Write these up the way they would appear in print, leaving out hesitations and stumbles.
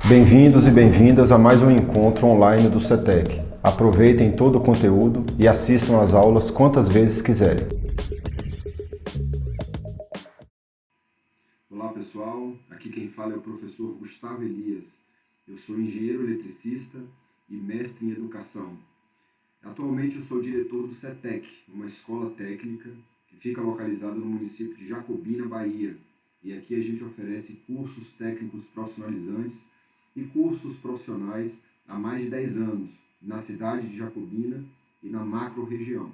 Bem-vindos e bem-vindas a mais um encontro online do CETEC. Aproveitem todo o conteúdo e assistam às aulas quantas vezes quiserem. Olá pessoal, aqui quem fala é o professor Gustavo Elias. Eu sou engenheiro eletricista e mestre em educação. Atualmente eu sou diretor do CETEC, uma escola técnica que fica localizada no município de Jacobina, Bahia. E aqui a gente oferece cursos técnicos profissionalizantes e cursos profissionais há mais de 10 anos, na cidade de Jacobina e na macro-região.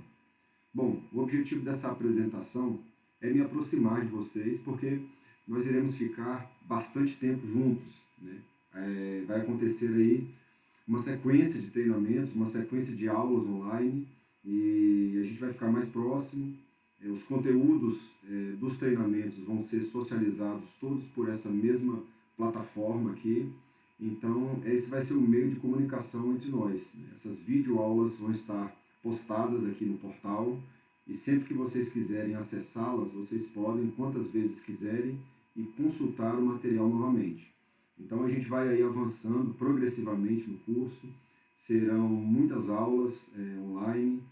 Bom, o objetivo dessa apresentação é me aproximar de vocês, porque nós iremos ficar bastante tempo juntos, né? Vai acontecer aí uma sequência de treinamentos, uma sequência de aulas online, e a gente vai ficar mais próximo. Os conteúdos dos treinamentos vão ser socializados todos por essa mesma plataforma aqui. Então, esse vai ser o meio de comunicação entre nós, né? Essas videoaulas vão estar postadas aqui no portal e sempre que vocês quiserem acessá-las, vocês podem, quantas vezes quiserem, e consultar o material novamente. Então, a gente vai aí avançando progressivamente no curso, serão muitas aulas online,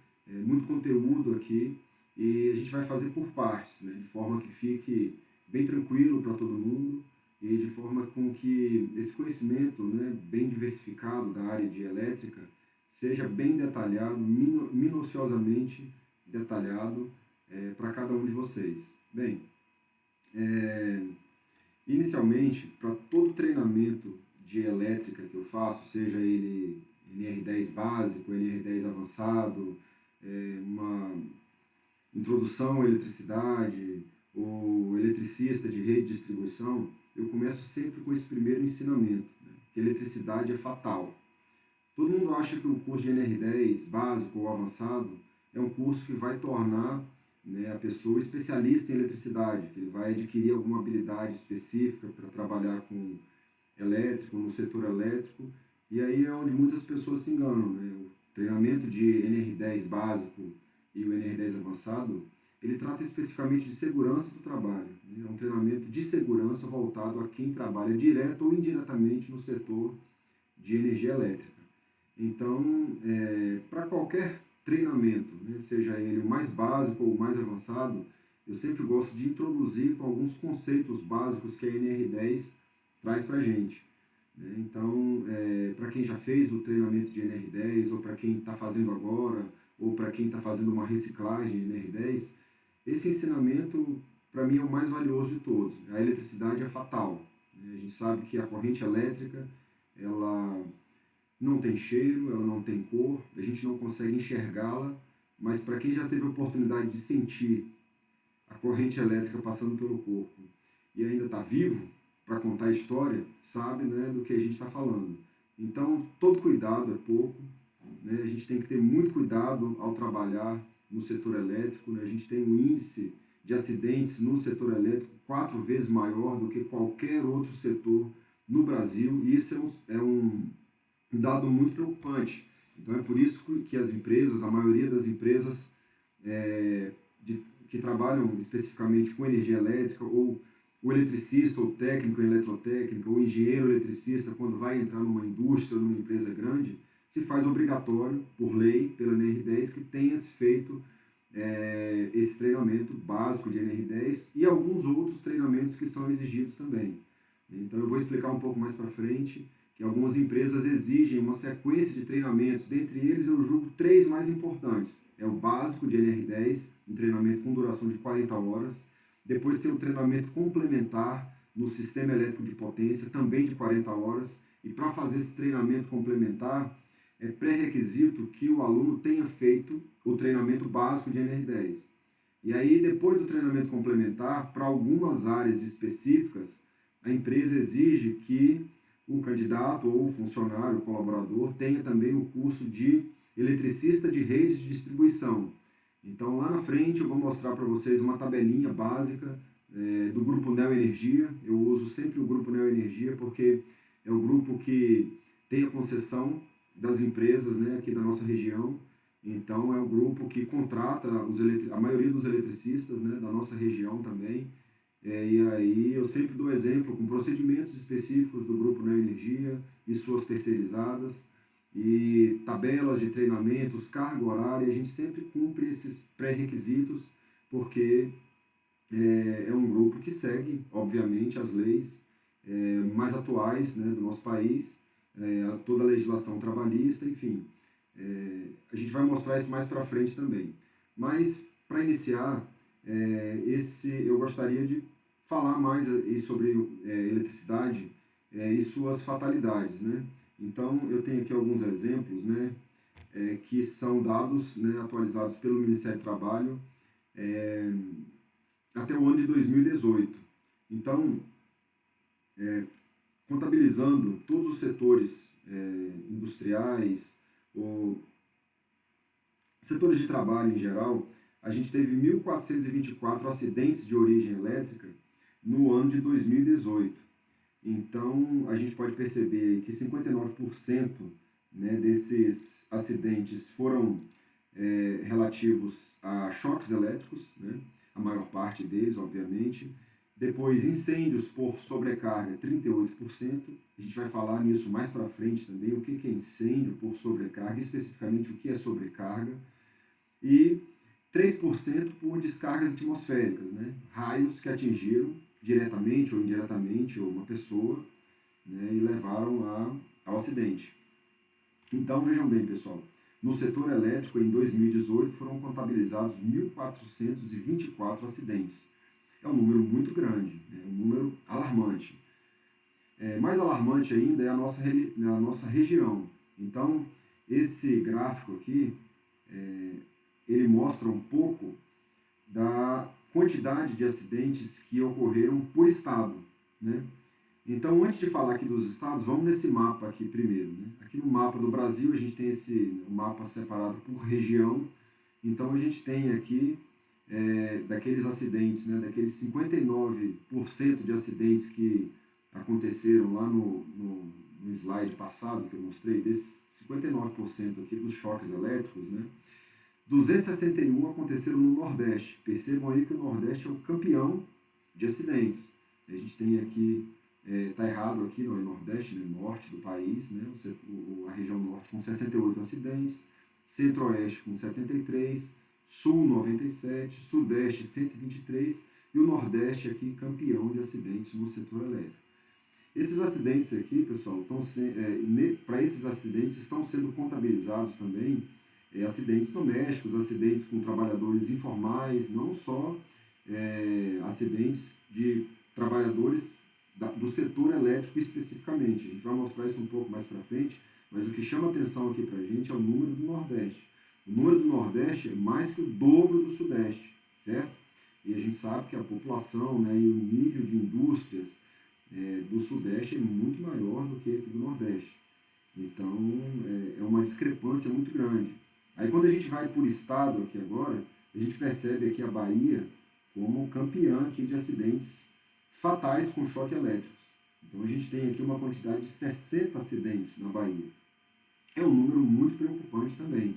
muito conteúdo aqui, e a gente vai fazer por partes, né? De forma que fique bem tranquilo para todo mundo, e de forma com que esse conhecimento, né, bem diversificado da área de elétrica seja bem detalhado, minuciosamente detalhado para cada um de vocês. Bem, inicialmente, para todo treinamento de elétrica que eu faço, seja ele NR10 básico, NR10 avançado, uma introdução à eletricidade ou eletricista de rede de distribuição, eu começo sempre com esse primeiro ensinamento, né? Que eletricidade é fatal. Todo mundo acha que o curso de NR10 básico ou avançado é um curso que vai tornar, né, a pessoa especialista em eletricidade, que ele vai adquirir alguma habilidade específica para trabalhar com elétrico, no setor elétrico, e aí é onde muitas pessoas se enganam, né? O treinamento de NR10 básico e o NR10 avançado, ele trata especificamente de segurança do trabalho, né? É um treinamento de segurança voltado a quem trabalha direto ou indiretamente no setor de energia elétrica. Então, para qualquer treinamento, né, seja ele o mais básico ou o mais avançado, eu sempre gosto de introduzir com alguns conceitos básicos que a NR10 traz para a gente, né? Então, para quem já fez o treinamento de NR10, ou para quem está fazendo agora, ou para quem está fazendo uma reciclagem de NR10, esse ensinamento, para mim, é o mais valioso de todos. A eletricidade é fatal, né? A gente sabe que a corrente elétrica, ela não tem cheiro, ela não tem cor, a gente não consegue enxergá-la, mas para quem já teve a oportunidade de sentir a corrente elétrica passando pelo corpo e ainda está vivo para contar a história, sabe, né, do que a gente está falando. Então, todo cuidado é pouco, né? A gente tem que ter muito cuidado ao trabalhar no setor elétrico, né? A gente tem um índice de acidentes no setor elétrico 4 vezes maior do que qualquer outro setor no Brasil, e isso é um dado muito preocupante. Então é por isso que as empresas, a maioria das empresas que trabalham especificamente com energia elétrica, ou o eletricista, ou técnico em eletrotécnica, ou engenheiro eletricista, quando vai entrar numa indústria, numa empresa grande, se faz obrigatório, por lei, pela NR10, que tenha se feito esse treinamento básico de NR10 e alguns outros treinamentos que são exigidos também. Então eu vou explicar um pouco mais para frente que algumas empresas exigem uma sequência de treinamentos, dentre eles eu julgo 3 mais importantes. É o básico de NR10, um treinamento com duração de 40 horas. Depois tem o treinamento complementar no sistema elétrico de potência, também de 40 horas. E para fazer esse treinamento complementar, é pré-requisito que o aluno tenha feito o treinamento básico de NR10. E aí, depois do treinamento complementar, para algumas áreas específicas, a empresa exige que o candidato ou o funcionário, o colaborador, tenha também o curso de eletricista de redes de distribuição. Então, lá na frente, eu vou mostrar para vocês uma tabelinha básica do Grupo Neoenergia. Eu uso sempre o Grupo Neoenergia porque é o grupo que tem a concessão das empresas, né, aqui da nossa região. Então, é o grupo que contrata a maioria dos eletricistas, né, da nossa região também. E aí eu sempre dou exemplo com procedimentos específicos do Grupo Neoenergia e suas terceirizadas, e tabelas de treinamentos, carga horária, a gente sempre cumpre esses pré-requisitos, porque é um grupo que segue, obviamente, as leis mais atuais, né, do nosso país, toda a legislação trabalhista, enfim. A gente vai mostrar isso mais para frente também. Mas, para iniciar, eu gostaria de falar mais sobre eletricidade e suas fatalidades, né? Então, eu tenho aqui alguns exemplos, né, que são dados, né, atualizados pelo Ministério do Trabalho até o ano de 2018. Então, contabilizando todos os setores industriais, ou setores de trabalho em geral, a gente teve 1.424 acidentes de origem elétrica no ano de 2018. Então, a gente pode perceber que 59%, né, desses acidentes foram relativos a choques elétricos, né, a maior parte deles, obviamente. Depois, incêndios por sobrecarga, 38%. A gente vai falar nisso mais para frente também, o que é incêndio por sobrecarga, especificamente o que é sobrecarga. E 3% por descargas atmosféricas, né? Raios que atingiram diretamente ou indiretamente uma pessoa, né, e levaram ao acidente. Então, vejam bem, pessoal, no setor elétrico, em 2018, foram contabilizados 1.424 acidentes. É um número muito grande, é um número alarmante. Mais alarmante ainda é a nossa região. Então, esse gráfico aqui, ele mostra um pouco da quantidade de acidentes que ocorreram por estado, né? Então, antes de falar aqui dos estados, vamos nesse mapa aqui primeiro, né? Aqui no mapa do Brasil, a gente tem esse mapa separado por região. Então, a gente tem aqui daqueles acidentes, né? Daqueles 59% de acidentes que aconteceram lá no slide passado que eu mostrei, desses 59% aqui dos choques elétricos, né? 261 aconteceram no Nordeste. Percebam aí que o Nordeste é o campeão de acidentes. A gente tem aqui, está errado aqui, não é Nordeste, né? Norte do país, né? A região Norte com 68 acidentes, Centro-Oeste com 73, Sul 97, Sudeste 123 e o Nordeste aqui campeão de acidentes no setor elétrico. Esses acidentes aqui, pessoal, para esses acidentes estão sendo contabilizados também acidentes domésticos, acidentes com trabalhadores informais, não só acidentes de trabalhadores do setor elétrico especificamente. A gente vai mostrar isso um pouco mais para frente, mas o que chama atenção aqui para a gente é o número do Nordeste. O número do Nordeste é mais que o dobro do Sudeste, certo? E a gente sabe que a população, né, e o nível de indústrias do Sudeste é muito maior do que aqui do Nordeste. Então, é uma discrepância muito grande. Aí, quando a gente vai por estado aqui agora, a gente percebe aqui a Bahia como campeã aqui de acidentes fatais com choque elétricos. Então, a gente tem aqui uma quantidade de 60 acidentes na Bahia. É um número muito preocupante também.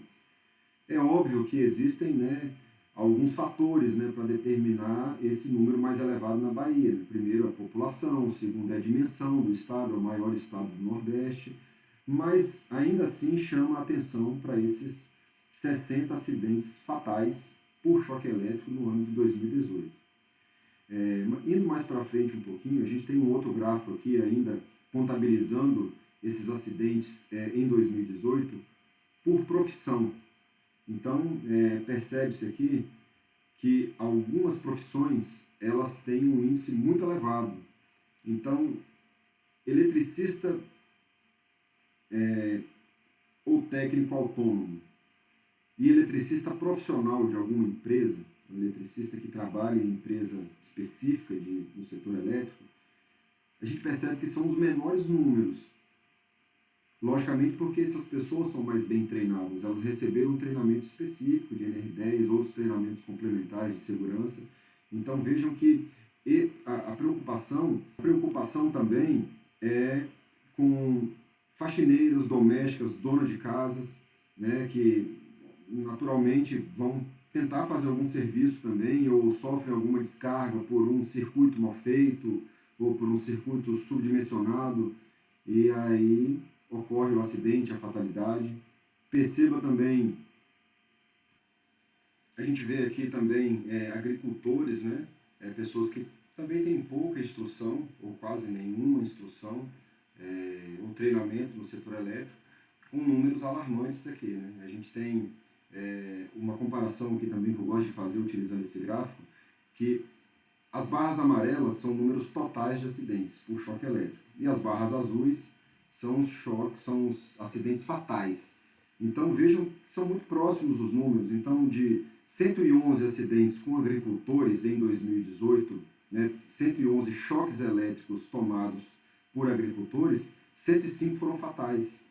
É óbvio que existem, né, alguns fatores, né, para determinar esse número mais elevado na Bahia. Primeiro, a população, segundo, é a dimensão do estado, é o maior estado do Nordeste, mas ainda assim chama a atenção para esses 60 acidentes fatais por choque elétrico no ano de 2018. Indo mais para frente um pouquinho, a gente tem um outro gráfico aqui ainda contabilizando esses acidentes em 2018 por profissão. Então, percebe-se aqui que algumas profissões elas têm um índice muito elevado. Então, eletricista ou técnico autônomo e eletricista profissional de alguma empresa, um eletricista que trabalha em empresa específica do setor elétrico, a gente percebe que são os menores números. Logicamente porque essas pessoas são mais bem treinadas, elas receberam um treinamento específico de NR10, outros treinamentos complementares de segurança. Então vejam que a preocupação também é com faxineiras domésticas, donas de casas, né, que naturalmente vão tentar fazer algum serviço também, ou sofrem alguma descarga por um circuito mal feito, ou por um circuito subdimensionado, e aí ocorre o acidente, a fatalidade. Perceba também, a gente vê aqui também agricultores, né? Pessoas que também têm pouca instrução, ou quase nenhuma instrução, ou treinamento no setor elétrico, com números alarmantes aqui, né? A gente tem uma comparação aqui também que eu gosto de fazer utilizando esse gráfico, que as barras amarelas são números totais de acidentes por choque elétrico e as barras azuis são os choques, são os acidentes fatais. Então vejam que são muito próximos os números. Então de 111 acidentes com agricultores em 2018, né, 111 choques elétricos tomados por agricultores, 105 foram fatais.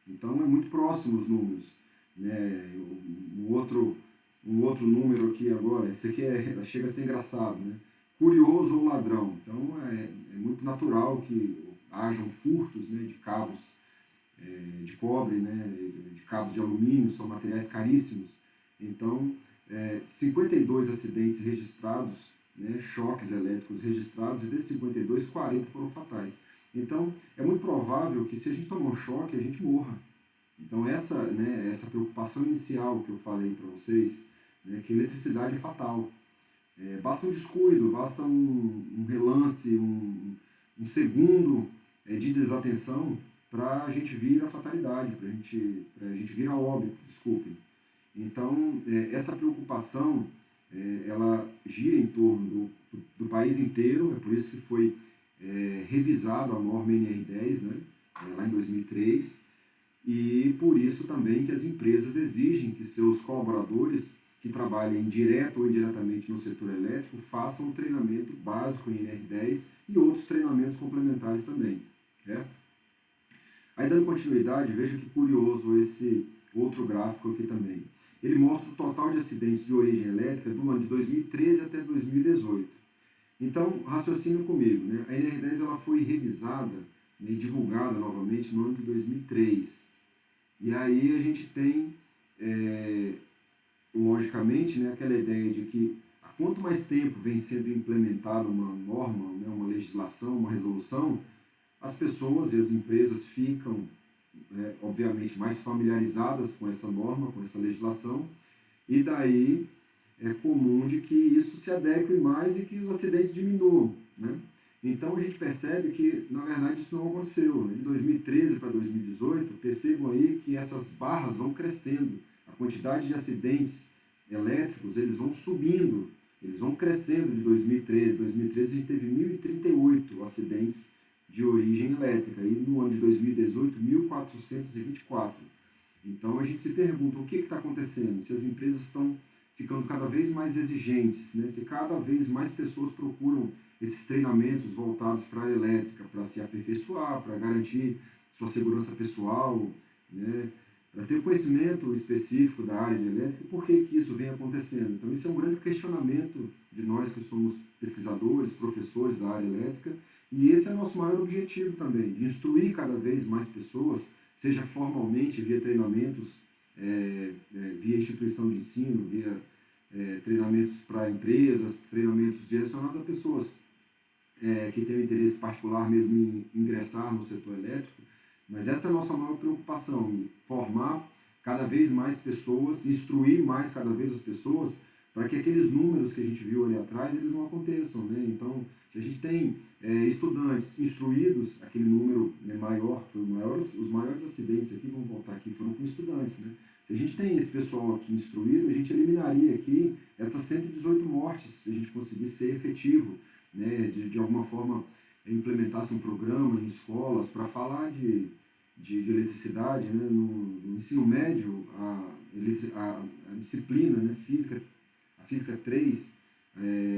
Então é muito próximo os números. Né? Um outro número aqui agora, esse aqui chega a ser engraçado, né? Curioso ou ladrão. Então é muito natural que hajam furtos, né, de cabos de cobre, né, de cabos de alumínio, são materiais caríssimos. Então, 52 acidentes registrados, né, choques elétricos registrados, e desses 52, 40 foram fatais. Então, é muito provável que se a gente tomar um choque, a gente morra. Então, essa preocupação inicial que eu falei para vocês, né, que a eletricidade é fatal. Basta um descuido, basta um relance, um segundo de desatenção para a gente vir a fatalidade, para a gente vir a óbito, desculpe. Então, essa preocupação, ela gira em torno do país inteiro, é por isso que foi revisado a norma NR10, né, lá em 2003, e por isso também que as empresas exigem que seus colaboradores que trabalhem direto ou indiretamente no setor elétrico façam um treinamento básico em NR10 e outros treinamentos complementares também, certo? Aí dando continuidade, veja que curioso esse outro gráfico aqui também. Ele mostra o total de acidentes de origem elétrica do ano de 2013 até 2018. Então, raciocine comigo, né? A NR10 ela foi revisada, né, e divulgada novamente no ano de 2003. E aí a gente tem, logicamente, né, aquela ideia de que há quanto mais tempo vem sendo implementada uma norma, né, uma legislação, uma resolução, as pessoas e as empresas ficam, obviamente, mais familiarizadas com essa norma, com essa legislação, e daí é comum de que isso se adeque mais e que os acidentes diminuam, né? Então a gente percebe que, na verdade, isso não aconteceu. Né? De 2013 para 2018, percebam aí que essas barras vão crescendo. A quantidade de acidentes elétricos, eles vão subindo, eles vão crescendo de 2013. Em 2013 a gente teve 1.038 acidentes de origem elétrica e no ano de 2018, 1.424. Então a gente se pergunta o que está acontecendo, se as empresas estão ficando cada vez mais exigentes, né? Se cada vez mais pessoas procuram esses treinamentos voltados para a área elétrica, para se aperfeiçoar, para garantir sua segurança pessoal, né? Para ter conhecimento específico da área de elétrica, por que isso vem acontecendo? Então, isso é um grande questionamento de nós que somos pesquisadores, professores da área elétrica, e esse é o nosso maior objetivo também, de instruir cada vez mais pessoas, seja formalmente, via treinamentos, via instituição de ensino, via treinamentos para empresas, treinamentos direcionados a pessoas que têm um interesse particular mesmo em ingressar no setor elétrico, mas essa é a nossa maior preocupação, em formar cada vez mais pessoas, instruir mais cada vez as pessoas, para que aqueles números que a gente viu ali atrás, eles não aconteçam, né? Então, se a gente tem estudantes instruídos, aquele número, né, maior, os maiores acidentes aqui, vamos voltar aqui, foram com estudantes, né? Se a gente tem esse pessoal aqui instruído, a gente eliminaria aqui essas 118 mortes, se a gente conseguisse ser efetivo, né, de alguma forma implementasse um programa em escolas para falar de eletricidade, né, no ensino médio, a disciplina, né, a física 3,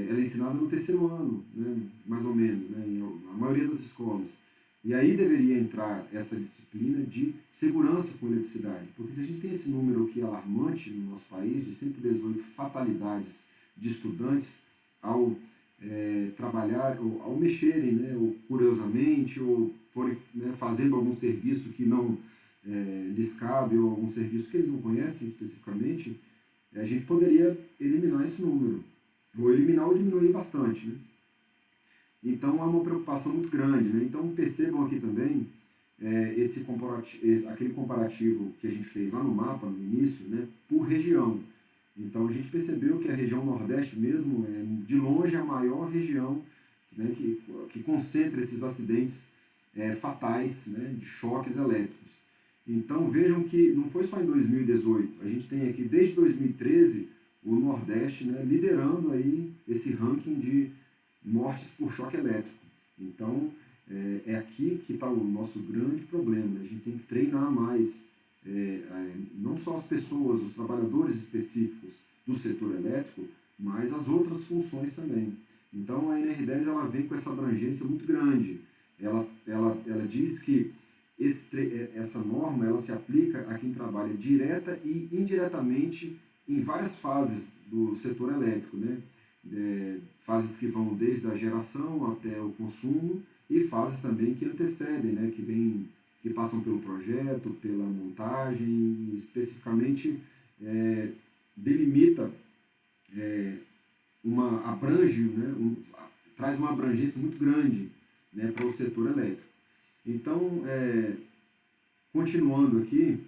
ela é ensinada no terceiro ano, né, mais ou menos, né, a maioria das escolas. E aí deveria entrar essa disciplina de segurança com eletricidade, porque se a gente tem esse número aqui alarmante no nosso país, de 118 fatalidades de estudantes ao trabalhar, ou ao mexerem, né, ou curiosamente, ou forem, né, fazendo algum serviço que não lhes cabe, ou algum serviço que eles não conhecem especificamente, a gente poderia eliminar esse número, ou eliminar ou diminuir bastante, né? Então é uma preocupação muito grande, né? Então percebam aqui também aquele comparativo que a gente fez lá no mapa, no início, né, por região. Então a gente percebeu que a região Nordeste mesmo é de longe a maior região, né, que concentra esses acidentes fatais, né, de choques elétricos. Então vejam que não foi só em 2018, a gente tem aqui desde 2013 o Nordeste, né, liderando aí esse ranking de mortes por choque elétrico. Então é aqui que está o nosso grande problema. A gente tem que treinar mais, não só as pessoas, os trabalhadores específicos do setor elétrico, mas as outras funções também. Então a NR10 ela vem com essa abrangência muito grande. Ela diz que essa norma ela se aplica a quem trabalha direta e indiretamente em várias fases do setor elétrico, né? Fases que vão desde a geração até o consumo e fases também que antecedem, né? Que passam pelo projeto, pela montagem, especificamente delimita, abrange, né? Traz uma abrangência muito grande, né? Para o setor elétrico. Então, continuando aqui,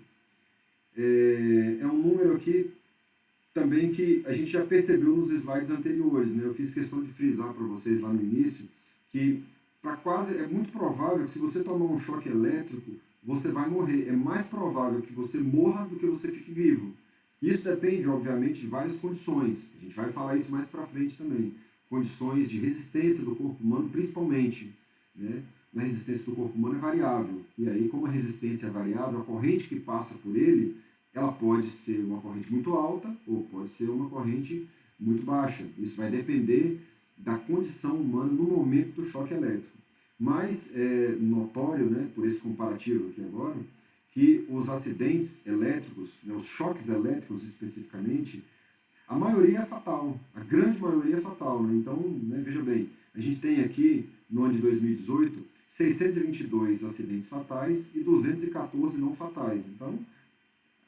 é um número aqui também que a gente já percebeu nos slides anteriores, né? Eu fiz questão de frisar para vocês lá no início que é muito provável que se você tomar um choque elétrico, você vai morrer. É mais provável que você morra do que você fique vivo. Isso depende, obviamente, de várias condições. A gente vai falar isso mais para frente também. Condições de resistência do corpo humano, principalmente, né? Na resistência do corpo humano é variável. E aí, como a resistência é variável, a corrente que passa por ele, ela pode ser uma corrente muito alta ou pode ser uma corrente muito baixa. Isso vai depender da condição humana no momento do choque elétrico. Mas é notório, né, por esse comparativo aqui agora, que os acidentes elétricos, né, os choques elétricos especificamente, a maioria é fatal, a grande maioria é fatal. Né? Então, né, veja bem, a gente tem aqui, no ano de 2018, 622 acidentes fatais e 214 não fatais. Então,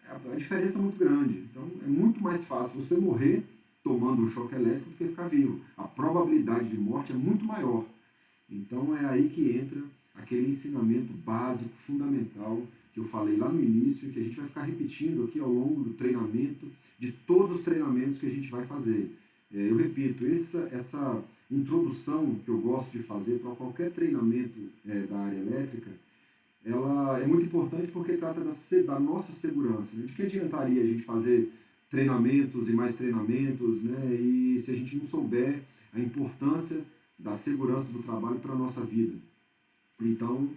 a diferença é muito grande. Então, é muito mais fácil você morrer tomando um choque elétrico do que ficar vivo. A probabilidade de morte é muito maior. Então, é aí que entra aquele ensinamento básico, fundamental, que eu falei lá no início e que a gente vai ficar repetindo aqui ao longo do treinamento, de todos os treinamentos que a gente vai fazer. Eu repito, essa introdução que eu gosto de fazer para qualquer treinamento da área elétrica, ela é muito importante porque trata da nossa segurança. Né? De que adiantaria a gente fazer treinamentos e mais treinamentos, né? E se a gente não souber a importância da segurança do trabalho para a nossa vida. Então,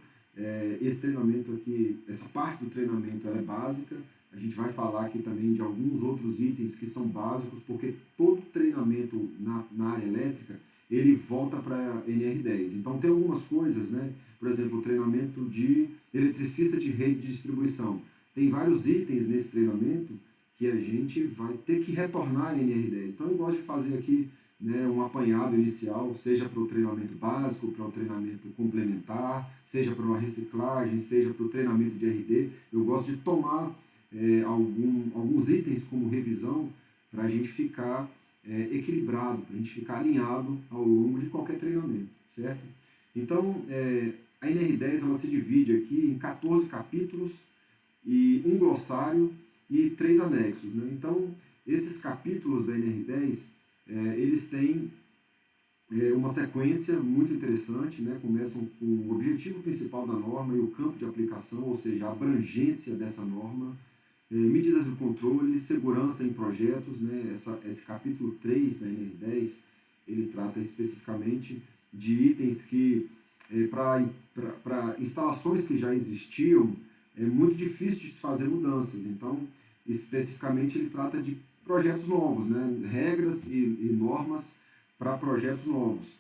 esse treinamento aqui, essa parte do treinamento ela é básica. A gente vai falar aqui também de alguns outros itens que são básicos, porque todo treinamento na área elétrica, ele volta para a NR10. Então, tem algumas coisas, né? Por exemplo, o treinamento de eletricista de rede de distribuição. Tem vários itens nesse treinamento que a gente vai ter que retornar à NR10. Então, eu gosto de fazer aqui, né, um apanhado inicial, seja para o treinamento básico, para o treinamento complementar, seja para uma reciclagem, seja para o treinamento de RD. Eu gosto de tomar alguns itens como revisão para a gente ficar equilibrado, para a gente ficar alinhado ao longo de qualquer treinamento, certo? Então, a NR10 ela se divide aqui em 14 capítulos e um glossário e 3 anexos. Né? Então, esses capítulos da NR10, eles têm uma sequência muito interessante, né? Começam com o objetivo principal da norma e o campo de aplicação, ou seja, a abrangência dessa norma, medidas de controle, segurança em projetos. Né? Esse capítulo 3 da NR10, ele trata especificamente de itens que, para instalações que já existiam, é muito difícil de se fazer mudanças. Então, especificamente, ele trata de projetos novos, né? Regras e normas para projetos novos.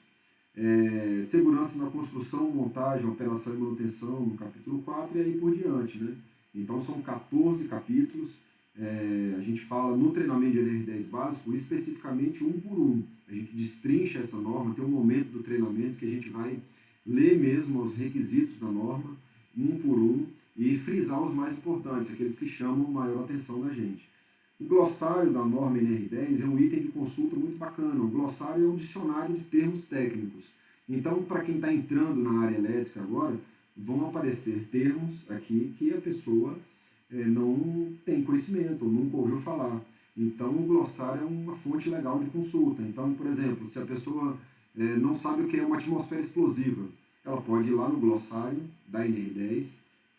Segurança na construção, montagem, operação e manutenção, no capítulo 4 e aí por diante. Né? Então, são 14 capítulos. A gente fala no treinamento de NR10 básico, especificamente um por um. A gente destrincha essa norma, tem um momento do treinamento que a gente vai ler mesmo os requisitos da norma, um por um, e frisar os mais importantes, aqueles que chamam maior atenção da gente. O glossário da norma NR10 é um item de consulta muito bacana. O glossário é um dicionário de termos técnicos. Então, para quem está entrando na área elétrica agora, vão aparecer termos aqui que a pessoa não tem conhecimento ou nunca ouviu falar. Então, o glossário é uma fonte legal de consulta. Então, por exemplo, se a pessoa não sabe o que é uma atmosfera explosiva, ela pode ir lá no glossário da NR10,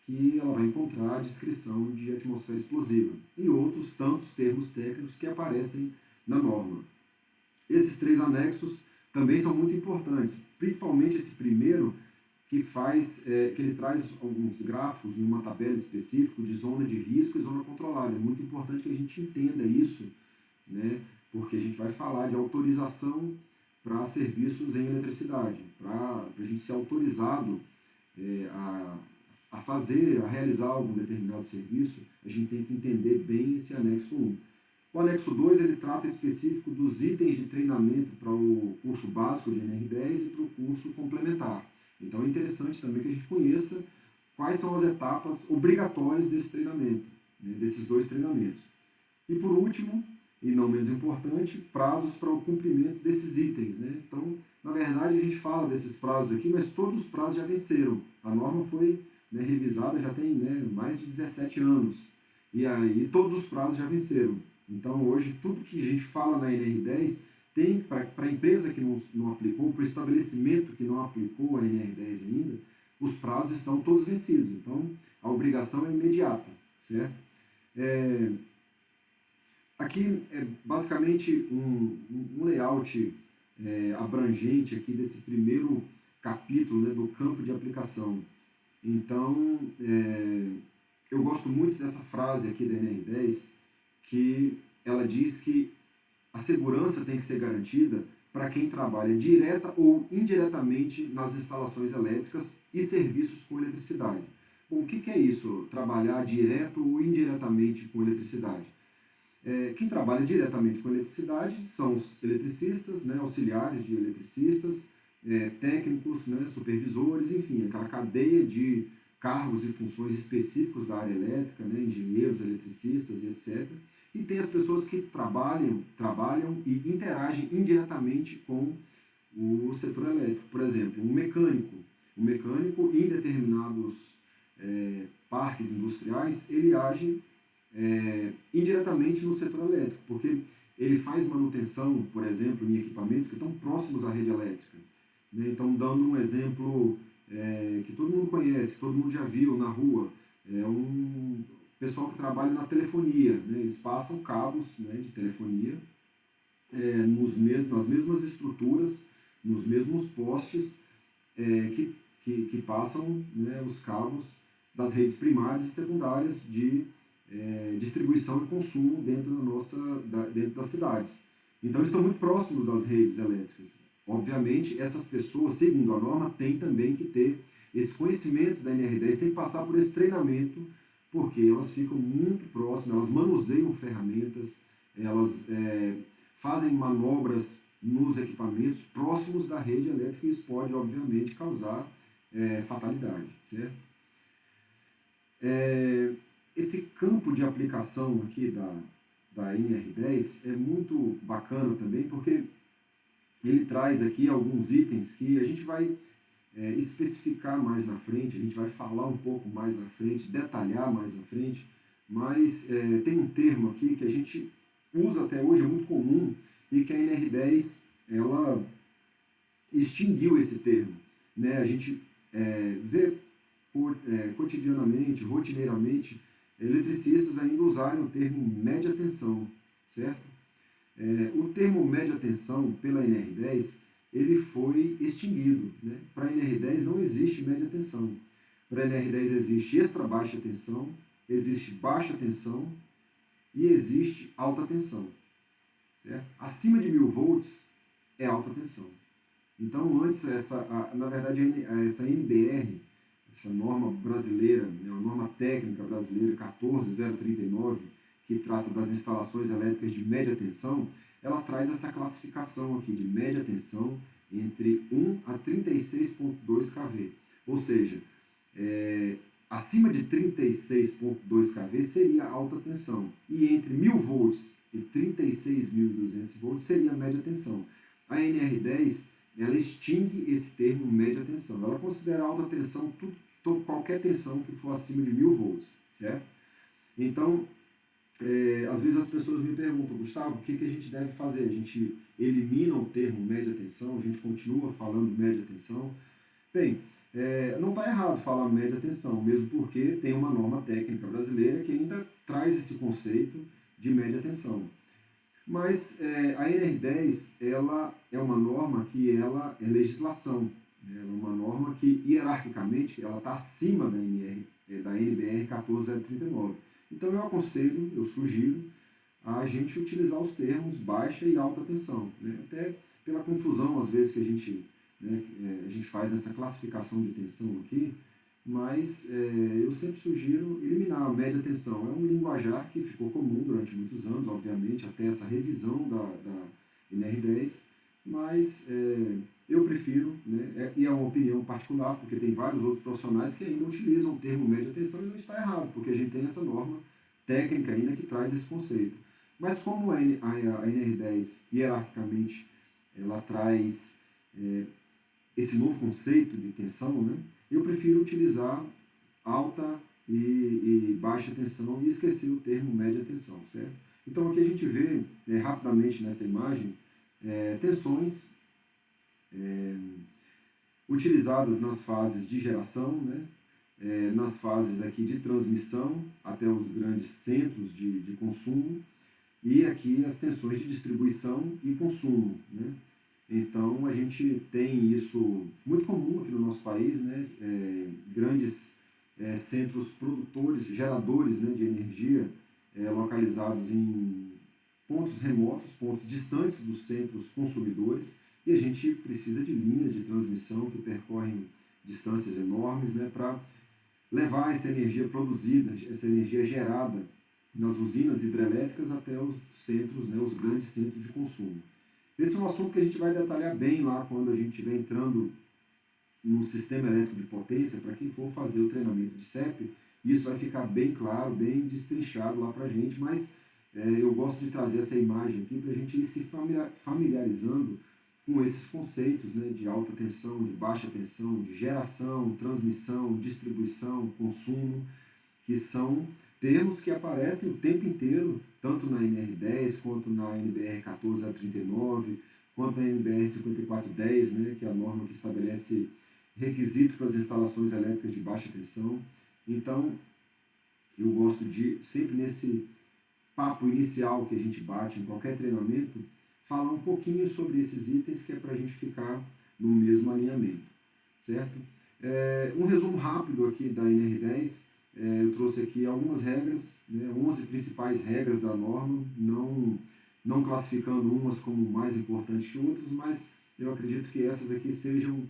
que ela vai encontrar a descrição de atmosfera explosiva e outros tantos termos técnicos que aparecem na norma. Esses três anexos também são muito importantes, principalmente esse primeiro, que ele traz alguns gráficos em uma tabela específica de zona de risco e zona controlada. É muito importante que a gente entenda isso, né? Porque a gente vai falar de autorização para serviços em eletricidade, para a gente ser autorizado a realizar algum determinado serviço, a gente tem que entender bem esse anexo 1. O anexo 2 ele trata específico dos itens de treinamento para o curso básico de NR10 e para o curso complementar. Então é interessante também que a gente conheça quais são as etapas obrigatórias desse treinamento, né, desses dois treinamentos. E por último, e não menos importante, prazos para o cumprimento desses itens. Né? Então, na verdade, a gente fala desses prazos aqui, mas todos os prazos já venceram. A norma foi revisada já tem mais de 17 anos. E aí todos os prazos já venceram. Então, hoje, tudo que a gente fala na NR10 tem, para a empresa que não aplicou, para o estabelecimento que não aplicou a NR10 ainda, os prazos estão todos vencidos. Então, a obrigação é imediata, certo? Aqui é basicamente um layout abrangente aqui desse primeiro capítulo, né, do campo de aplicação. Então, eu gosto muito dessa frase aqui da NR10, que ela diz que a segurança tem que ser garantida para quem trabalha direta ou indiretamente nas instalações elétricas e serviços com eletricidade. Bom, o que é isso? Trabalhar direto ou indiretamente com eletricidade? Quem trabalha diretamente com eletricidade são os eletricistas, né, auxiliares de eletricistas, técnicos, né, supervisores, enfim, aquela cadeia de cargos e funções específicos da área elétrica, né, engenheiros, eletricistas e etc. E tem as pessoas que trabalham e interagem indiretamente com o setor elétrico. Por exemplo, um mecânico. Um mecânico, em determinados parques industriais, ele age indiretamente no setor elétrico, porque ele faz manutenção, por exemplo, em equipamentos que estão próximos à rede elétrica. Né? Então, dando um exemplo que todo mundo conhece, que todo mundo já viu na rua, é um pessoal que trabalha na telefonia. Né? Eles passam cabos, né, de telefonia nas mesmas estruturas, nos mesmos postes que passam, né, os cabos das redes primárias e secundárias de distribuição e consumo dentro das cidades. Então, estão muito próximos das redes elétricas. Obviamente, essas pessoas, segundo a norma, têm também que ter esse conhecimento da NR10, têm que passar por esse treinamento, porque elas ficam muito próximas, elas manuseiam ferramentas, elas fazem manobras nos equipamentos próximos da rede elétrica e isso pode, obviamente, causar fatalidade, certo? Esse campo de aplicação aqui da NR10 é muito bacana também, porque ele traz aqui alguns itens que a gente vai especificar mais na frente, a gente vai falar um pouco mais na frente, detalhar mais na frente, mas tem um termo aqui que a gente usa até hoje, é muito comum, e que a NR10 ela extinguiu esse termo. Né? A gente vê cotidianamente, rotineiramente, eletricistas ainda usarem o termo média tensão, certo? O termo média tensão pela NR10 ele foi extinguido. Né? Para a NR10 não existe média tensão. Para a NR10 existe extra baixa tensão, existe baixa tensão e existe alta tensão. Certo? Acima de 1000 volts é alta tensão. Então, antes, na verdade, essa NBR, essa norma brasileira, né, a norma técnica brasileira 14039, que trata das instalações elétricas de média tensão, ela traz essa classificação aqui de média tensão entre 1 a 36,2 kV. Ou seja, acima de 36,2 kV seria alta tensão, e entre 1000 volts e 36.200 volts seria média tensão. A NR10 ela extingue esse termo média tensão, ela considera alta tensão qualquer tensão que for acima de 1000 volts, certo? Então, às vezes as pessoas me perguntam, Gustavo, o que a gente deve fazer? A gente elimina o termo média tensão, a gente continua falando média tensão? Bem, não está errado falar média tensão, mesmo porque tem uma norma técnica brasileira que ainda traz esse conceito de média tensão. Mas a NR10 ela é uma norma que ela é legislação, né? Ela é uma norma que hierarquicamente ela está acima da NBR 14039. Então eu aconselho, eu sugiro a gente utilizar os termos baixa e alta tensão, né? Até pela confusão às vezes que a gente faz nessa classificação de tensão aqui, mas eu sempre sugiro eliminar a média tensão. É um linguajar que ficou comum durante muitos anos, obviamente, até essa revisão da NR10, mas eu prefiro, né, e é uma opinião particular, porque tem vários outros profissionais que ainda utilizam o termo média tensão e não está errado, porque a gente tem essa norma técnica ainda que traz esse conceito. Mas como a NR10, hierarquicamente, ela traz esse novo conceito de tensão, né, eu prefiro utilizar alta e baixa tensão e esquecer o termo média tensão, certo? Então aqui a gente vê rapidamente nessa imagem tensões utilizadas nas fases de geração, né, nas fases aqui de transmissão até os grandes centros de consumo, e aqui as tensões de distribuição e consumo, né? Então a gente tem isso muito comum aqui no nosso país, né? Grandes centros produtores, geradores, né, de energia localizados em pontos remotos, pontos distantes dos centros consumidores, e a gente precisa de linhas de transmissão que percorrem distâncias enormes, né, para levar essa energia produzida, essa energia gerada nas usinas hidrelétricas até os centros, né, os grandes centros de consumo. Esse é um assunto que a gente vai detalhar bem lá quando a gente estiver entrando no sistema elétrico de potência, para quem for fazer o treinamento de CEP, isso vai ficar bem claro, bem destrinchado lá para a gente, mas eu gosto de trazer essa imagem aqui para a gente ir se familiarizando com esses conceitos, né, de alta tensão, de baixa tensão, de geração, transmissão, distribuição, consumo, que são termos que aparecem o tempo inteiro, tanto na NR10, quanto na NBR 14039, quanto na NBR 5410, né, que é a norma que estabelece requisitos para as instalações elétricas de baixa tensão. Então, eu gosto de, sempre nesse papo inicial que a gente bate em qualquer treinamento, falar um pouquinho sobre esses itens, que é para a gente ficar no mesmo alinhamento, certo? Um resumo rápido aqui da NR10, eu trouxe aqui algumas regras, né, 11 principais regras da norma, não classificando umas como mais importantes que outras, mas eu acredito que essas aqui sejam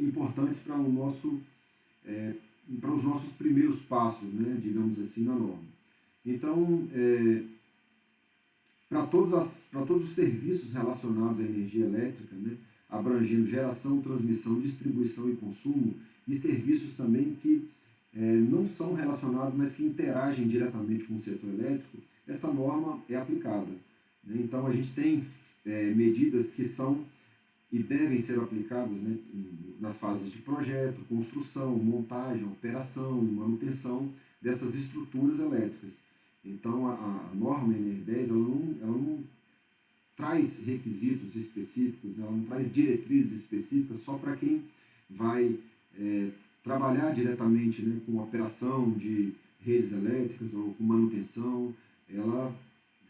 importantes para para os nossos primeiros passos, né, digamos assim, na norma. Então, para todos os serviços relacionados à energia elétrica, né, abrangendo geração, transmissão, distribuição e consumo, e serviços também que não são relacionados, mas que interagem diretamente com o setor elétrico, essa norma é aplicada, né? Então a gente tem medidas que são e devem ser aplicadas, né, nas fases de projeto, construção, montagem, operação e manutenção dessas estruturas elétricas. Então a norma NR10 ela não traz requisitos específicos, né, ela não traz diretrizes específicas só para quem vai trabalhar diretamente, né, com operação de redes elétricas ou com manutenção. Ela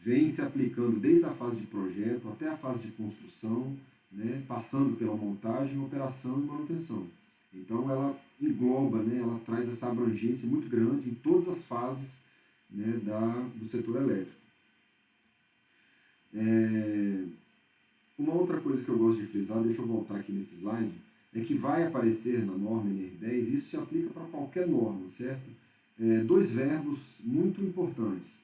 vem se aplicando desde a fase de projeto até a fase de construção, né, passando pela montagem, operação e manutenção. Então ela engloba, né, ela traz essa abrangência muito grande em todas as fases, né, do setor elétrico. Uma outra coisa que eu gosto de frisar, deixa eu voltar aqui nesse slide, é que vai aparecer na norma NR10, isso se aplica para qualquer norma, certo? Dois verbos muito importantes.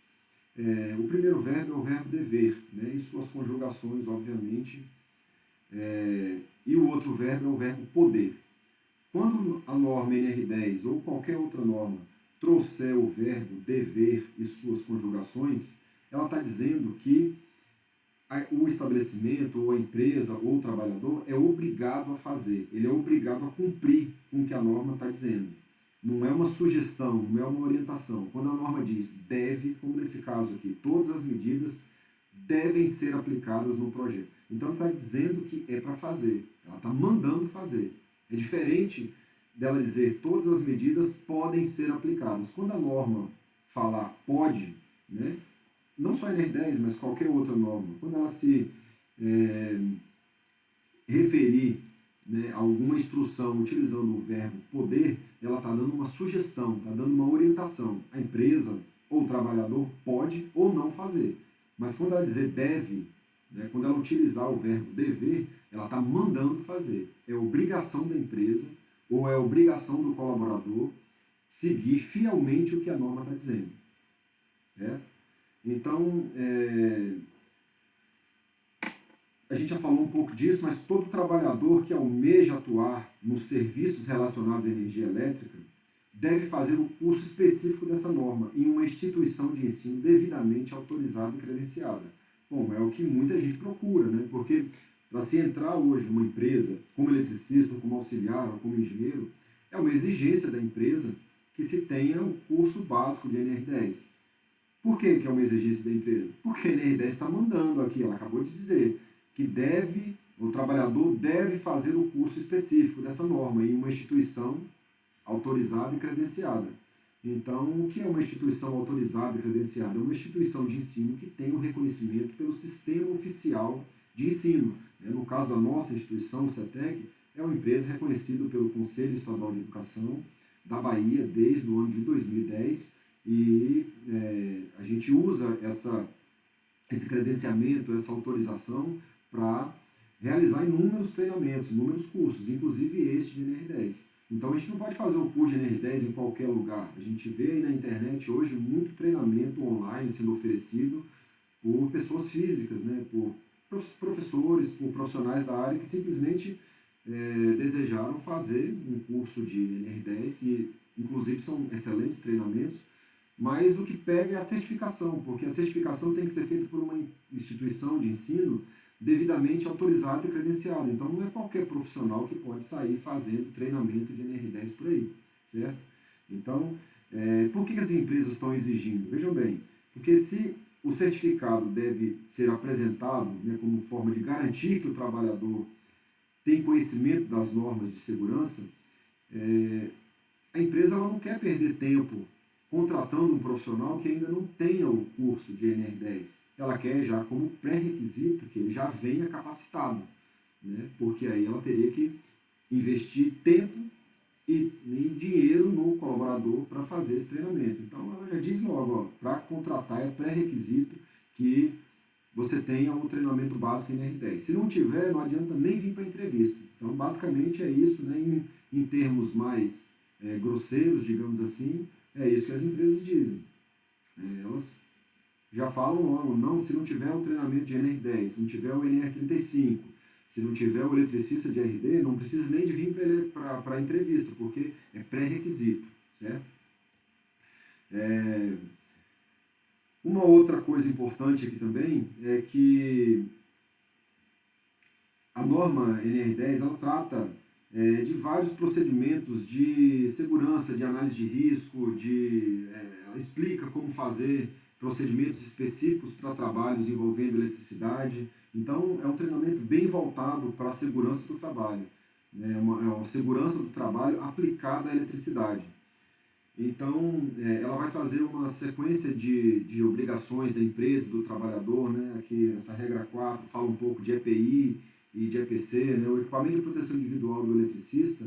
O primeiro verbo é o verbo dever, né, e suas conjugações, obviamente, e o outro verbo é o verbo poder. Quando a norma NR10 ou qualquer outra norma trouxer o verbo dever e suas conjugações, ela está dizendo que o estabelecimento, ou a empresa, ou o trabalhador é obrigado a fazer, ele é obrigado a cumprir com o que a norma está dizendo. Não é uma sugestão, não é uma orientação. Quando a norma diz deve, como nesse caso aqui, todas as medidas devem ser aplicadas no projeto. Então está dizendo que é para fazer, ela está mandando fazer. É diferente dela dizer todas as medidas podem ser aplicadas. Quando a norma falar pode, né, não só a NR10, mas qualquer outra norma, quando ela se referir, né, a alguma instrução utilizando o verbo poder, ela está dando uma sugestão, está dando uma orientação. A empresa ou o trabalhador pode ou não fazer. Mas quando ela dizer deve, né, quando ela utilizar o verbo dever, ela está mandando fazer. É obrigação da empresa ou é obrigação do colaborador seguir fielmente o que a norma está dizendo. Então, a gente já falou um pouco disso, mas todo trabalhador que almeja atuar nos serviços relacionados à energia elétrica deve fazer um curso específico dessa norma em uma instituição de ensino devidamente autorizada e credenciada. Bom, é o que muita gente procura, né? Porque para se entrar hoje numa empresa como eletricista, como auxiliar ou como engenheiro, é uma exigência da empresa que se tenha o curso básico de NR10. Por que é uma exigência da empresa? Porque a NR10 está mandando aqui, ela acabou de dizer que o trabalhador deve fazer o curso específico dessa norma em uma instituição autorizada e credenciada. Então, o que é uma instituição autorizada e credenciada? É uma instituição de ensino que tem o reconhecimento pelo Sistema Oficial de Ensino. No caso da nossa instituição, o CETEC, é uma empresa reconhecida pelo Conselho Estadual de Educação da Bahia desde o ano de 2010 e a gente usa esse credenciamento, essa autorização para realizar inúmeros treinamentos, inúmeros cursos, inclusive este de NR10. Então a gente não pode fazer o curso de NR10 em qualquer lugar. A gente vê aí na internet hoje muito treinamento online sendo oferecido por pessoas físicas, né? Por professores, por profissionais da área que simplesmente desejaram fazer um curso de NR10 e inclusive são excelentes treinamentos, mas o que pega é a certificação, porque a certificação tem que ser feita por uma instituição de ensino devidamente autorizada e credenciada. Então não é qualquer profissional que pode sair fazendo treinamento de NR10 por aí, certo? Então, por que as empresas estão exigindo? Vejam bem, porque se o certificado deve ser apresentado, né, como forma de garantir que o trabalhador tem conhecimento das normas de segurança, a empresa ela não quer perder tempo contratando um profissional que ainda não tenha o curso de NR10. Ela quer já como pré-requisito que ele já venha capacitado, né? Porque aí ela teria que investir tempo e dinheiro no colaborador para fazer esse treinamento. Então ela já diz logo, para contratar é pré-requisito que você tenha um treinamento básico em NR10. Se não tiver, não adianta nem vir para a entrevista. Então basicamente é isso, né? Em termos mais grosseiros, digamos assim, é isso que as empresas dizem. Elas já falam logo, não, se não tiver o treinamento de NR10, se não tiver o NR35, se não tiver o eletricista de RD, não precisa nem de vir para a entrevista, porque é pré-requisito, certo? Uma outra coisa importante aqui também é que a norma NR10 ela trata de vários procedimentos de segurança, de análise de risco, ela explica como fazer procedimentos específicos para trabalhos envolvendo eletricidade. Então, é um treinamento bem voltado para a segurança do trabalho. É uma segurança do trabalho aplicada à eletricidade. Então, ela vai trazer uma sequência de obrigações da empresa, do trabalhador, né? Aqui, essa regra 4 fala um pouco de EPI e de EPC, né? O equipamento de proteção individual do eletricista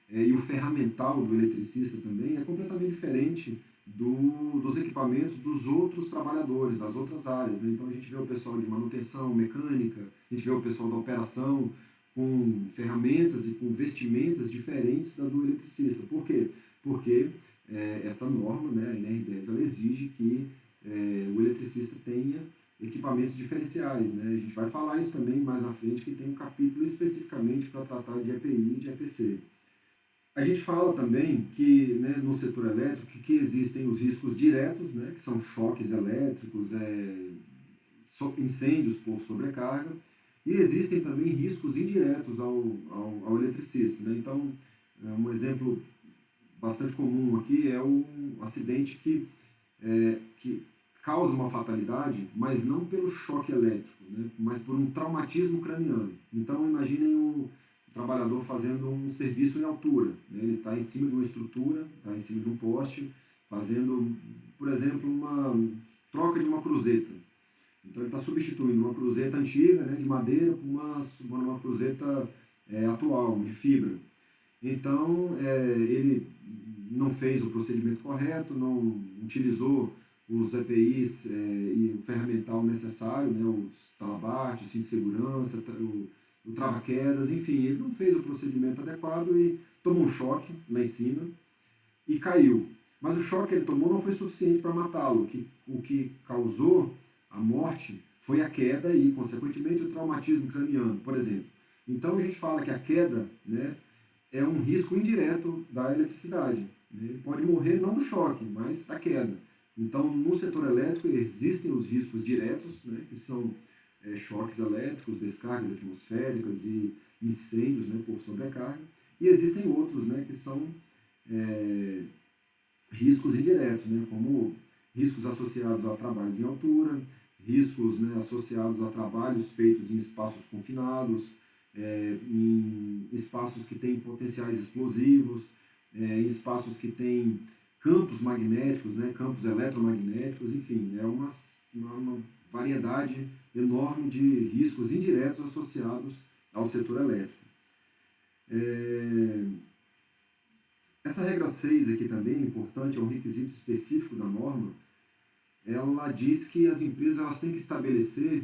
e o ferramental do eletricista também é completamente diferente dos equipamentos dos outros trabalhadores, das outras áreas, né? Então, a gente vê o pessoal de manutenção mecânica, a gente vê o pessoal da operação com ferramentas e com vestimentas diferentes da do eletricista. Por quê? Porque essa norma, né, a NR10, ela exige que o eletricista tenha equipamentos diferenciais, né? A gente vai falar isso também mais na frente, que tem um capítulo especificamente para tratar de EPI e de EPC. A gente fala também que, né, no setor elétrico que existem os riscos diretos, né, que são choques elétricos, incêndios por sobrecarga, e existem também riscos indiretos ao eletricista. Né? Então, um exemplo bastante comum aqui é um acidente que causa uma fatalidade, mas não pelo choque elétrico, né? Mas por um traumatismo craniano. Então, imaginem um trabalhador fazendo um serviço em altura. Né? Ele está em cima de uma estrutura, está em cima de um poste, fazendo, por exemplo, uma troca de uma cruzeta. Então, ele está substituindo uma cruzeta antiga, né, de madeira, por uma cruzeta atual, de fibra. Então, ele não fez o procedimento correto, não utilizou os EPIs e o ferramental necessário, né, os talabartes, o cinto de segurança, o trava-quedas, enfim, ele não fez o procedimento adequado e tomou um choque lá em cima e caiu. Mas o choque que ele tomou não foi suficiente para matá-lo. O que causou a morte foi a queda e, consequentemente, o traumatismo craniano, por exemplo. Então, a gente fala que a queda, né, é um risco indireto da eletricidade. Ele pode morrer não do choque, mas da queda. Então, no setor elétrico existem os riscos diretos, né, que são choques elétricos, descargas atmosféricas e incêndios, né, por sobrecarga. E existem outros, né, que são é, riscos indiretos, né, como riscos associados a trabalhos em altura, riscos, né, associados a trabalhos feitos em espaços confinados, em espaços que têm potenciais explosivos, em espaços que têm campos magnéticos, né, campos eletromagnéticos, enfim, é uma variedade enorme de riscos indiretos associados ao setor elétrico. Essa regra 6 aqui também é importante, é um requisito específico da norma. Ela diz que as empresas elas têm que estabelecer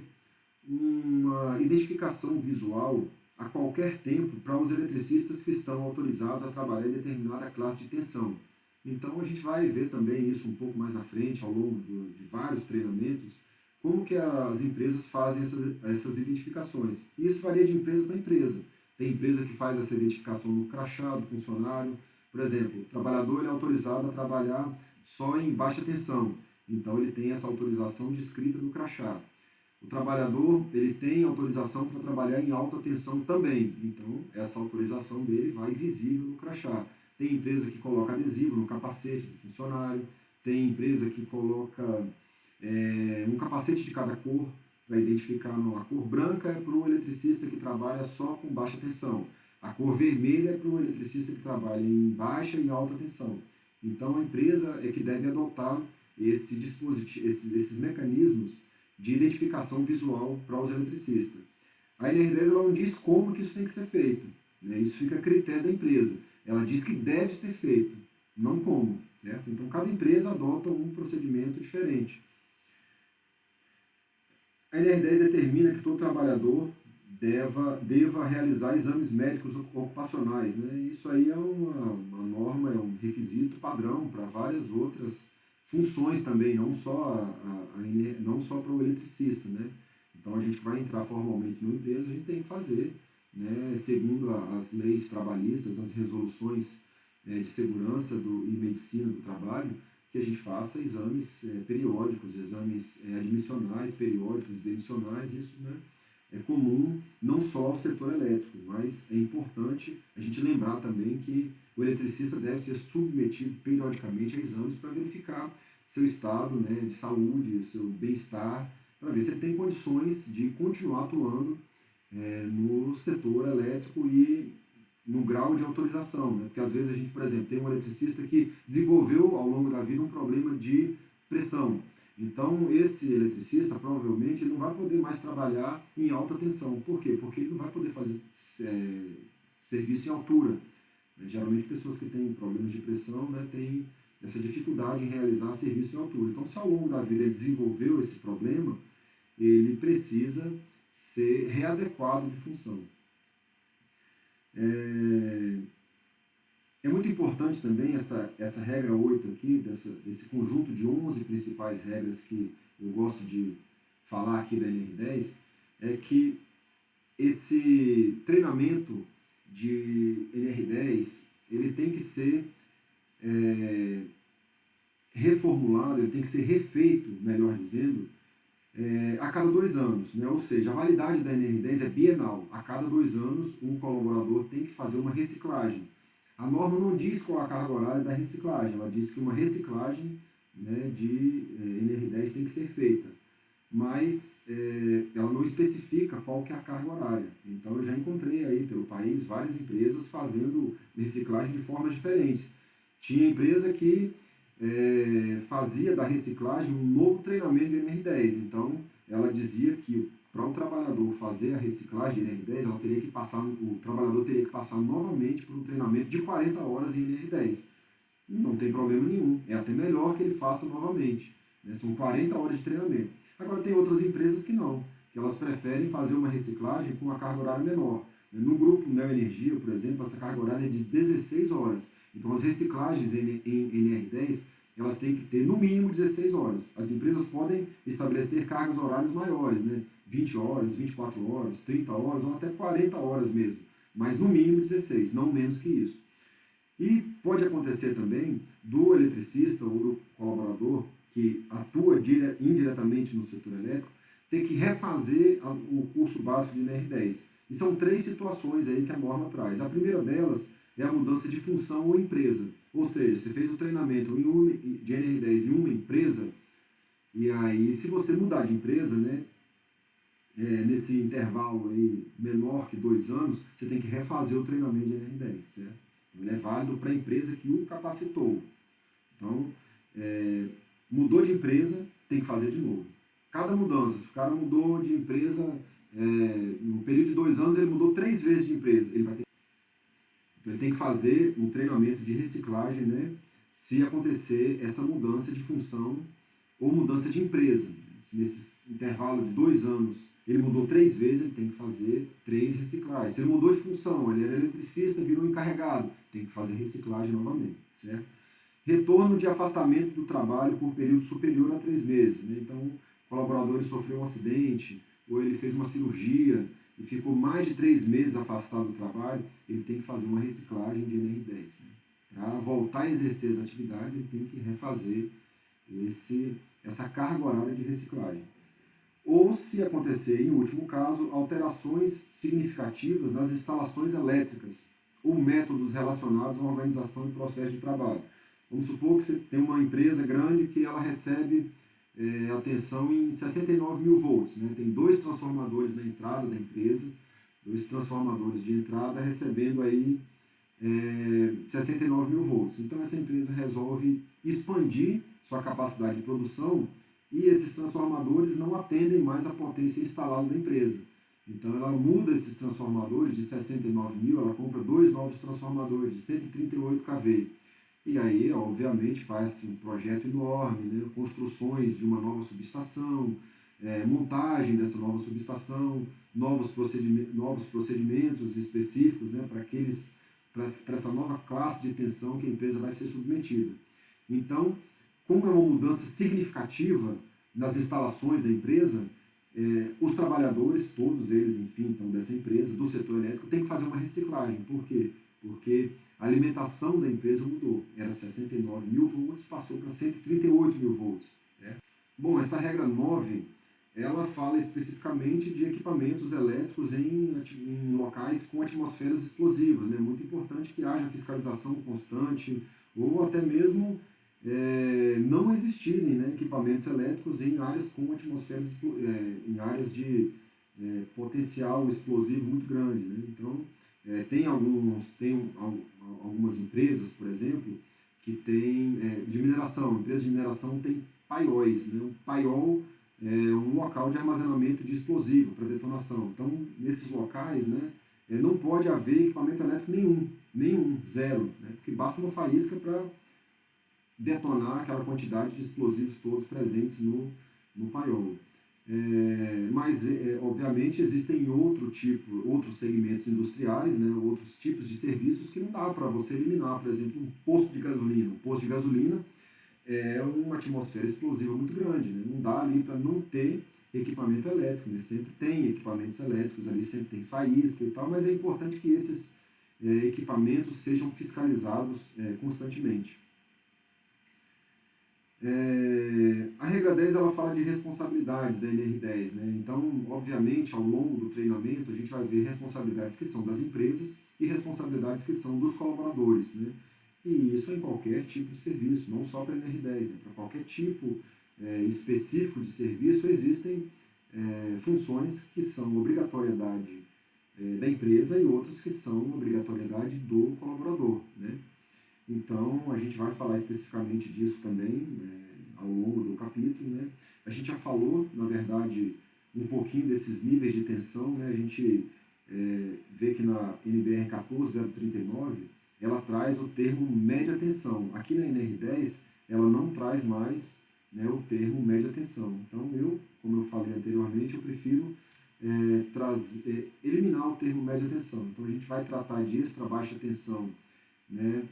uma identificação visual a qualquer tempo para os eletricistas que estão autorizados a trabalhar em determinada classe de tensão. Então a gente vai ver também isso um pouco mais na frente, ao longo de vários treinamentos, como que as empresas fazem essas identificações. E isso varia de empresa para empresa. Tem empresa que faz essa identificação no crachá do funcionário. Por exemplo, o trabalhador ele é autorizado a trabalhar só em baixa tensão. Então ele tem essa autorização descrita no crachá. O trabalhador ele tem autorização para trabalhar em alta tensão também. Então essa autorização dele vai visível no crachá. Tem empresa que coloca adesivo no capacete do funcionário. Tem empresa que coloca um capacete de cada cor para identificar. A cor branca é para o eletricista que trabalha só com baixa tensão. A cor vermelha é para o eletricista que trabalha em baixa e alta tensão. Então a empresa é que deve adotar esses mecanismos de identificação visual para os eletricistas. A NR10 ela não diz como que isso tem que ser feito. Né? Isso fica a critério da empresa. Ela diz que deve ser feito, não como. Certo? Então cada empresa adota um procedimento diferente. A NR10 determina que todo trabalhador deva realizar exames médicos ocupacionais. Né? Isso aí é uma norma, é um requisito padrão para várias outras funções também, não só para o eletricista. Né? Então a gente vai entrar formalmente numa empresa, a gente tem que fazer, né, segundo as leis trabalhistas, as resoluções de segurança e medicina do trabalho, que a gente faça exames periódicos, exames admissionais, periódicos, demissionais, isso, né, é comum não só ao setor elétrico, mas é importante a gente lembrar também que o eletricista deve ser submetido periodicamente a exames para verificar seu estado, né, de saúde, seu bem-estar, para ver se ele tem condições de continuar atuando no setor elétrico e no grau de autorização. Né? Porque às vezes a gente, por exemplo, tem um eletricista que desenvolveu ao longo da vida um problema de pressão. Então, esse eletricista, provavelmente, ele não vai poder mais trabalhar em alta tensão. Por quê? Porque ele não vai poder fazer serviço em altura. Né? Geralmente, pessoas que têm problemas de pressão, né, têm essa dificuldade em realizar serviço em altura. Então, se ao longo da vida ele desenvolveu esse problema, ele precisa ser readequado de função. É muito importante também essa regra 8 aqui, desse conjunto de 11 principais regras que eu gosto de falar aqui da NR10, é que esse treinamento de NR10 ele tem que ser reformulado, ele tem que ser refeito, melhor dizendo, a cada 2 anos, né? Ou seja, a validade da NR10 é bienal. A cada 2 anos, o colaborador tem que fazer uma reciclagem. A norma não diz qual a carga horária da reciclagem, ela diz que uma reciclagem, né, de NR10 tem que ser feita, mas ela não especifica qual que é a carga horária. Então eu já encontrei aí pelo país várias empresas fazendo reciclagem de formas diferentes. Tinha empresa que fazia da reciclagem um novo treinamento de NR10. Então, ela dizia que para o trabalhador fazer a reciclagem de NR10, o trabalhador teria que passar novamente por um treinamento de 40 horas em NR10. Não tem problema nenhum, é até melhor que ele faça novamente, né? São 40 horas de treinamento. Agora, tem outras empresas que não, que elas preferem fazer uma reciclagem com uma carga horária menor. No grupo Neoenergia, por exemplo, essa carga horária é de 16 horas. Então, as reciclagens em NR10, elas têm que ter no mínimo 16 horas. As empresas podem estabelecer cargas horárias maiores, né? 20 horas, 24 horas, 30 horas ou até 40 horas mesmo. Mas no mínimo 16, não menos que isso. E pode acontecer também do eletricista ou do colaborador que atua indiretamente no setor elétrico ter que refazer o curso básico de NR10. E são 3 situações aí que a norma traz. A primeira delas é a mudança de função ou empresa. Ou seja, você fez o treinamento de NR10 em uma empresa, e aí se você mudar de empresa, né, nesse intervalo aí menor que 2 anos, você tem que refazer o treinamento de NR10, certo? Ele é válido para a empresa que o capacitou. Então, mudou de empresa, tem que fazer de novo. Cada mudança, se o cara mudou de empresa, no período de 2 anos, ele mudou 3 vezes de empresa, então ele tem que fazer um treinamento de reciclagem, né, se acontecer essa mudança de função ou mudança de empresa. Se nesse intervalo de 2 anos ele mudou 3 vezes, ele tem que fazer 3 reciclagens. Se ele mudou de função, ele era eletricista, virou encarregado, tem que fazer reciclagem novamente, certo? Retorno de afastamento do trabalho por período superior a 3 meses. Né? Então, o colaborador sofreu um acidente, ou ele fez uma cirurgia e ficou mais de 3 meses afastado do trabalho, ele tem que fazer uma reciclagem de NR10. Né? Para voltar a exercer as atividades, ele tem que refazer essa carga horária de reciclagem. Ou, se acontecer, em último caso, alterações significativas nas instalações elétricas ou métodos relacionados à organização e processo de trabalho. Vamos supor que você tem uma empresa grande que ela recebe atenção em 69 mil volts. Né? Tem 2 transformadores na entrada da empresa, 2 transformadores de entrada recebendo aí 69 mil volts. Então, essa empresa resolve expandir sua capacidade de produção e esses transformadores não atendem mais a potência instalada da empresa. Então, ela muda esses transformadores de 69 mil, ela compra 2 novos transformadores de 138 kV. E aí, obviamente, faz um projeto enorme, né? Construções de uma nova subestação, montagem dessa nova subestação, novos procedimentos específicos, né? Para essa nova classe de tensão que a empresa vai ser submetida. Então, como é uma mudança significativa nas instalações da empresa, os trabalhadores, todos eles, enfim, então, dessa empresa, do setor elétrico, têm que fazer uma reciclagem. Por quê? Porque a alimentação da empresa mudou. Era 69 mil volts, passou para 138 mil volts. Né? Bom, essa regra 9, ela fala especificamente de equipamentos elétricos em locais com atmosferas explosivas. É, né? Muito importante que haja fiscalização constante ou até mesmo não existirem, né, equipamentos elétricos em áreas com atmosferas, em áreas de potencial explosivo muito grande. Né? Então, tem algumas empresas, por exemplo, que tem de mineração. Empresas de mineração têm paióis. Né? Um paiol é um local de armazenamento de explosivo para detonação. Então, nesses locais, né, não pode haver equipamento elétrico nenhum, zero, né? Porque basta uma faísca para detonar aquela quantidade de explosivos todos presentes no paiol. Mas, obviamente, existem outros segmentos industriais, né, outros tipos de serviços que não dá para você eliminar. Por exemplo, um posto de gasolina. Um posto de gasolina é uma atmosfera explosiva muito grande. Né? Não dá ali para não ter equipamento elétrico. Né? Sempre tem equipamentos elétricos ali, sempre tem faísca e tal, mas é importante que esses equipamentos sejam fiscalizados constantemente. A regra 10 ela fala de responsabilidades da NR10, né? Então, obviamente, ao longo do treinamento, a gente vai ver responsabilidades que são das empresas e responsabilidades que são dos colaboradores, né? E isso em qualquer tipo de serviço, não só para a NR10, né? Para qualquer tipo específico de serviço, existem funções que são obrigatoriedade da empresa e outras que são obrigatoriedade do colaborador, né? Então, a gente vai falar especificamente disso também ao longo do capítulo, né? A gente já falou, na verdade, um pouquinho desses níveis de tensão, né? A gente vê que na NBR 14039 ela traz o termo média tensão. Aqui na NR10 ela não traz mais, né, o termo média tensão. Então, como eu falei anteriormente, eu prefiro eliminar o termo média tensão. Então, a gente vai tratar de extra baixa tensão, né,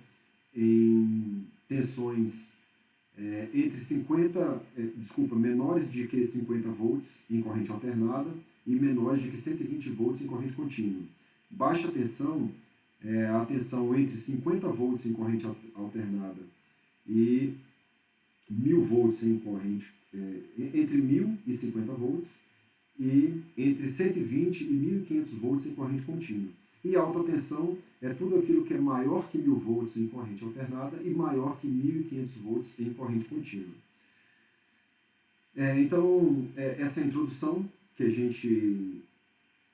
em tensões menores de que 50 volts em corrente alternada e menores de que 120 volts em corrente contínua. Baixa tensão é a tensão entre 50 volts em corrente alternada e 1000 volts em corrente, entre 1000 e 50 volts e entre 120 e 1500 volts em corrente contínua. E alta tensão é tudo aquilo que é maior que 1000 volts em corrente alternada e maior que 1500 volts em corrente contínua. Então, essa é a introdução que a gente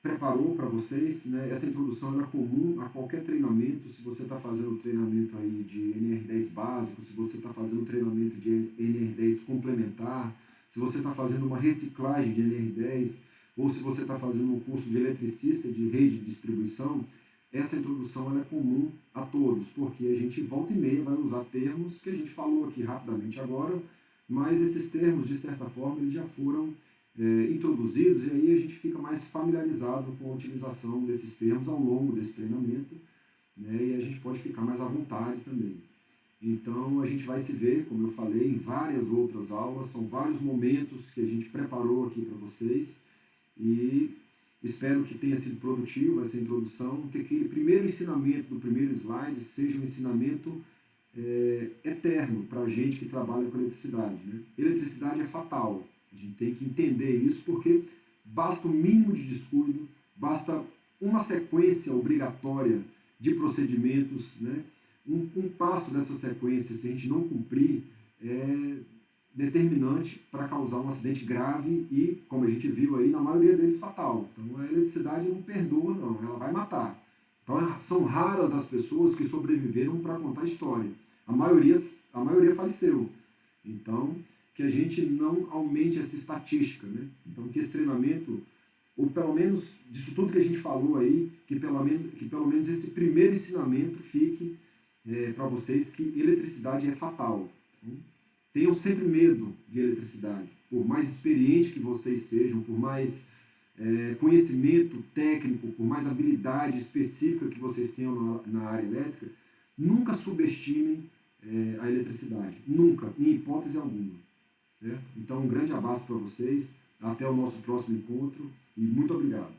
preparou para vocês, né? Essa introdução é comum a qualquer treinamento. Se você está fazendo treinamento aí de NR10 básico, se você está fazendo treinamento de NR10 complementar, se você está fazendo uma reciclagem de NR10, ou se você está fazendo um curso de eletricista de rede de distribuição, essa introdução é comum a todos, porque a gente volta e meia vai usar termos que a gente falou aqui rapidamente agora, mas esses termos, de certa forma, eles já foram introduzidos, e aí a gente fica mais familiarizado com a utilização desses termos ao longo desse treinamento, né, e a gente pode ficar mais à vontade também. Então a gente vai se ver, como eu falei, em várias outras aulas, são vários momentos que a gente preparou aqui para vocês, e espero que tenha sido produtivo essa introdução, que aquele primeiro ensinamento do primeiro slide seja um ensinamento eterno para a gente que trabalha com eletricidade, né? Eletricidade é fatal. A gente tem que entender isso, porque basta um mínimo de descuido, basta uma sequência obrigatória de procedimentos, né? Um passo dessa sequência, se a gente não cumprir, é determinante para causar um acidente grave e, como a gente viu aí, na maioria deles fatal. Então a eletricidade não perdoa, não, ela vai matar. Então são raras as pessoas que sobreviveram para contar a história. A maioria faleceu. Então, que a gente não aumente essa estatística, né? Então, que esse treinamento, ou pelo menos disso tudo que a gente falou aí, que pelo menos esse primeiro ensinamento fique para vocês que eletricidade é fatal. Então, tenham sempre medo de eletricidade. Por mais experiente que vocês sejam, por mais conhecimento técnico, por mais habilidade específica que vocês tenham na área elétrica, nunca subestimem a eletricidade. Nunca, em hipótese alguma. Certo? Então, um grande abraço para vocês. Até o nosso próximo encontro e muito obrigado.